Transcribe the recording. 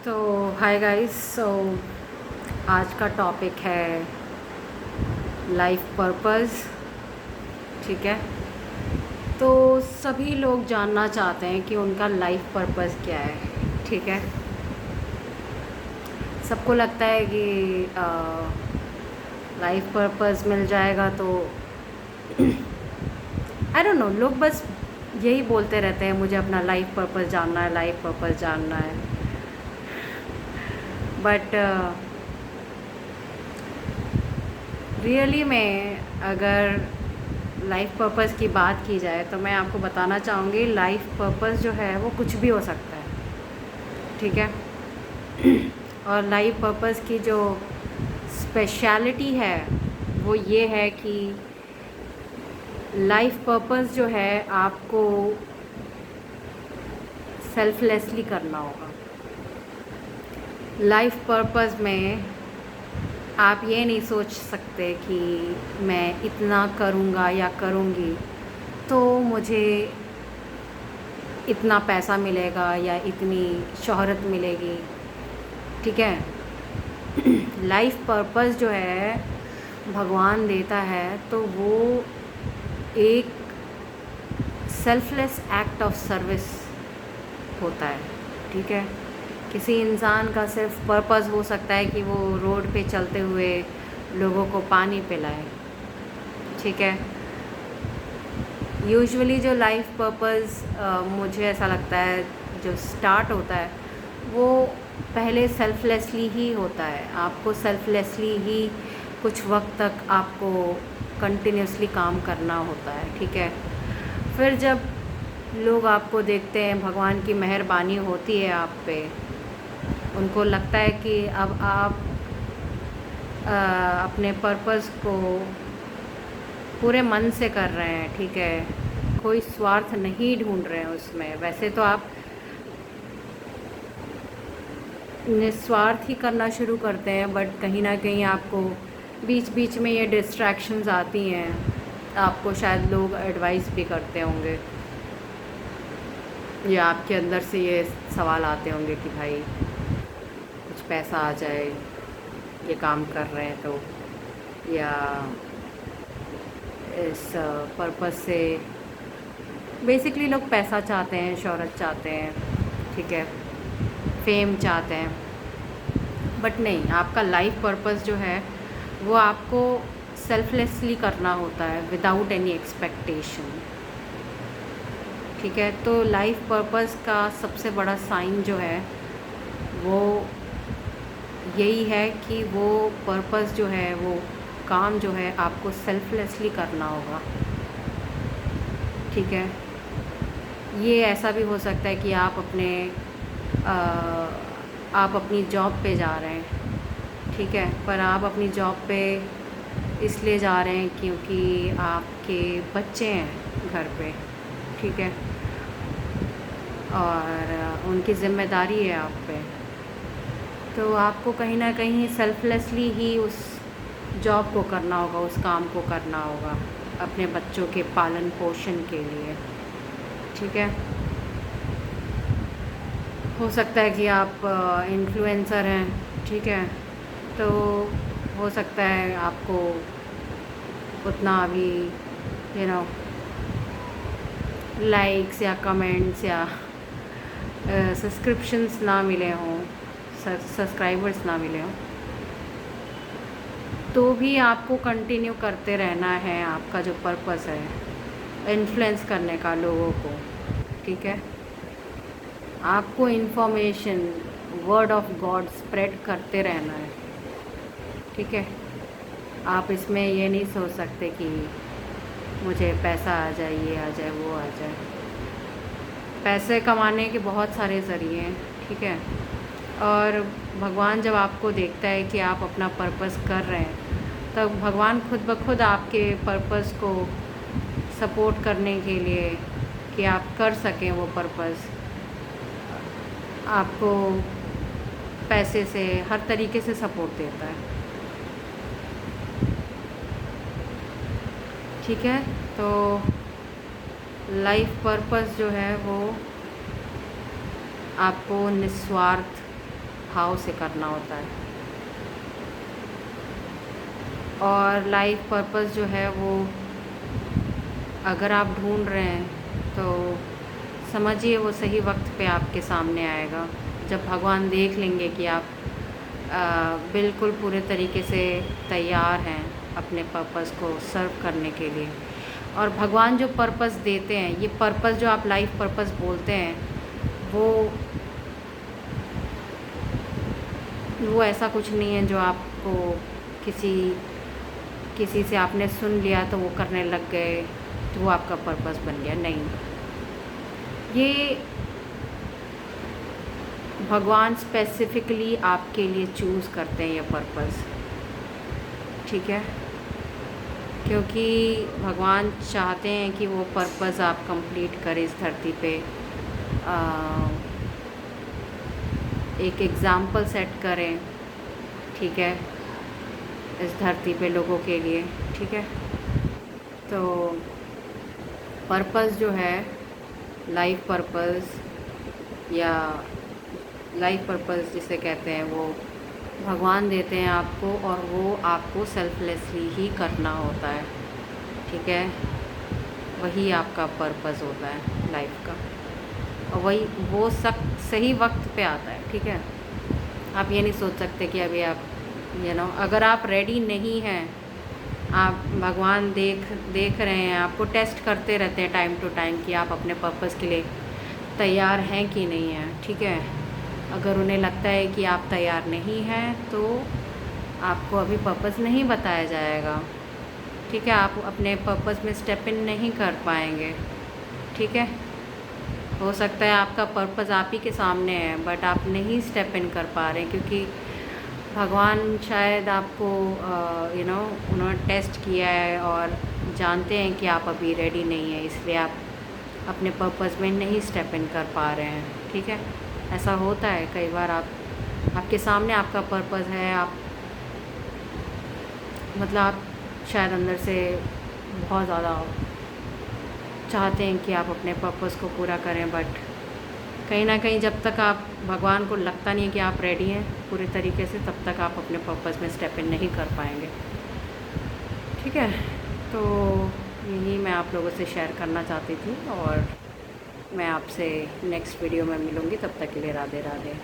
तो hi guys. आज का टॉपिक है लाइफ पर्पस। ठीक है। तो सभी लोग जानना चाहते हैं कि उनका लाइफ पर्पस क्या है। ठीक है। सबको लगता है कि लाइफ पर्पस मिल जाएगा तो आई डोंट नो, लोग बस यही बोलते रहते हैं, मुझे अपना लाइफ पर्पस जानना है, लाइफ पर्पस जानना है। बट रियली में अगर लाइफ पर्पस की बात की जाए तो मैं आपको बताना चाहूँगी, लाइफ पर्पस जो है वो कुछ भी हो सकता है। ठीक है। और लाइफ पर्पस की जो स्पेशलिटी है वो ये है कि लाइफ पर्पस जो है आपको सेल्फलेसली करना होगा। लाइफ पर्पस में आप ये नहीं सोच सकते कि मैं इतना करूँगा या करूँगी तो मुझे इतना पैसा मिलेगा या इतनी शोहरत मिलेगी। ठीक है। लाइफ पर्पस जो है भगवान देता है तो वो एक सेल्फलेस एक्ट ऑफ सर्विस होता है। ठीक है। किसी इंसान का सिर्फ पर्पस हो सकता है कि वो रोड पे चलते हुए लोगों को पानी पिलाए। ठीक है। यूजुअली जो लाइफ पर्पस मुझे ऐसा लगता है जो स्टार्ट होता है वो पहले सेल्फलेसली ही होता है। आपको सेल्फलेसली ही कुछ वक्त तक आपको कंटिन्यूसली काम करना होता है। ठीक है। फिर जब लोग आपको देखते हैं, भगवान की मेहरबानी होती है आप पे, उनको लगता है कि अब आप अपने पर्पस को पूरे मन से कर रहे हैं। ठीक है। कोई स्वार्थ नहीं ढूंढ रहे हैं उसमें। वैसे तो आप निस्वार्थ ही करना शुरू करते हैं, बट कहीं ना कहीं आपको बीच बीच में ये डिस्ट्रैक्शंस आती हैं। आपको शायद लोग एडवाइस भी करते होंगे या आपके अंदर से ये सवाल आते होंगे कि भाई कुछ पैसा आ जाए, ये काम कर रहे हैं तो, या इस पर्पस से बेसिकली लोग पैसा चाहते हैं, शोहरत चाहते हैं। ठीक है। फेम चाहते हैं। बट नहीं, आपका लाइफ पर्पस जो है वो आपको सेल्फलेसली करना होता है, विदाउट एनी एक्सपेक्टेशन। ठीक है। तो लाइफ पर्पस का सबसे बड़ा साइन जो है वो यही है कि वो पर्पस जो है, वो काम जो है आपको सेल्फलेसली करना होगा। ठीक है। ये ऐसा भी हो सकता है कि आ, आप अपनी जॉब पे जा रहे हैं। ठीक है। पर आप अपनी जॉब पे इसलिए जा रहे हैं क्योंकि आपके बच्चे हैं घर पे। ठीक है। और उनकी ज़िम्मेदारी है आप पे, तो आपको कहीं ना कहीं सेल्फलेसली ही उस जॉब को करना होगा, उस काम को करना होगा अपने बच्चों के पालन पोषण के लिए। ठीक है। हो सकता है कि आप इन्फ्लुएंसर हैं। ठीक है। तो हो सकता है आपको उतना अभी लाइक्स या कमेंट्स या सब्सक्रिप्शंस ना मिले हों, सब्सक्राइबर्स ना मिले हों, तो भी आपको कंटिन्यू करते रहना है आपका जो पर्पस है, इन्फ्लुएंस करने का लोगों को। ठीक है। आपको information, word of God spread करते रहना है। ठीक है। आप इसमें ये नहीं सोच सकते कि मुझे पैसा आ जाए, ये आ जाए, वो आ जाए। पैसे कमाने के बहुत सारे ज़रिए हैं। ठीक है। और भगवान जब आपको देखता है कि आप अपना पर्पस कर रहे हैं, तब भगवान खुद ब खुद आपके पर्पस को सपोर्ट करने के लिए कि आप कर सकें वो पर्पस, आपको पैसे से, हर तरीके से सपोर्ट देता है। ठीक है। तो लाइफ पर्पस जो है वो आपको निस्वार्थ भाव से करना होता है। और लाइफ पर्पस जो है वो अगर आप ढूंढ रहे हैं तो समझिए वो सही वक्त पे आपके सामने आएगा, जब भगवान देख लेंगे कि आप बिल्कुल पूरे तरीके से तैयार हैं अपने पर्पस को सर्व करने के लिए। और भगवान जो पर्पस देते हैं, ये पर्पस जो आप लाइफ पर्पस बोलते हैं, वो ऐसा कुछ नहीं है जो आपको किसी किसी से आपने सुन लिया तो वो करने लग गए तो वो आपका पर्पस बन गया। नहीं, ये भगवान स्पेसिफिकली आपके लिए चूज़ करते हैं ये पर्पस, ठीक है, क्योंकि भगवान चाहते हैं कि वो पर्पस आप कंप्लीट करें इस धरती पे, एक एग्ज़ाम्पल सेट करें, ठीक है, इस धरती पे लोगों के लिए, ठीक है। तो पर्पस जो है, लाइफ पर्पस या लाइफ पर्पस जिसे कहते हैं, वो भगवान देते हैं आपको, और वो आपको सेल्फलेसली ही करना होता है, ठीक है। वही आपका पर्पस होता है लाइफ का, और वही वो सही वक्त पे आता है, ठीक है। आप ये नहीं सोच सकते कि अभी आप अगर आप रेडी नहीं हैं, आप भगवान देख रहे हैं, आपको टेस्ट करते रहते हैं टाइम टू टाइम कि आप अपने पर्पस के लिए तैयार हैं कि नहीं हैं, ठीक है। अगर उन्हें लगता है कि आप तैयार नहीं हैं तो आपको अभी पर्पस नहीं बताया जाएगा, ठीक है। आप अपने पर्पस में स्टेप इन नहीं कर पाएंगे, ठीक है। हो सकता है आपका पर्पस आप ही के सामने है बट आप नहीं स्टेप इन कर पा रहे हैं, क्योंकि भगवान शायद आपको उन्होंने टेस्ट किया है और जानते हैं कि आप अभी रेडी नहीं हैं, इसलिए आप अपने पर्पस में नहीं स्टेप इन कर पा रहे हैं, ठीक है। ऐसा होता है कई बार, आपके सामने आपका पर्पस है, आप आप शायद अंदर से बहुत ज़्यादा चाहते हैं कि आप अपने पर्पस को पूरा करें, बट कहीं ना कहीं जब तक आप भगवान को लगता नहीं है कि आप रेडी हैं पूरे तरीके से, तब तक आप अपने पर्पस में स्टेप इन नहीं कर पाएंगे, ठीक है। तो यही मैं आप लोगों से शेयर करना चाहती थी, और मैं आपसे नेक्स्ट वीडियो में मिलूँगी। तब तक के लिए राधे राधे।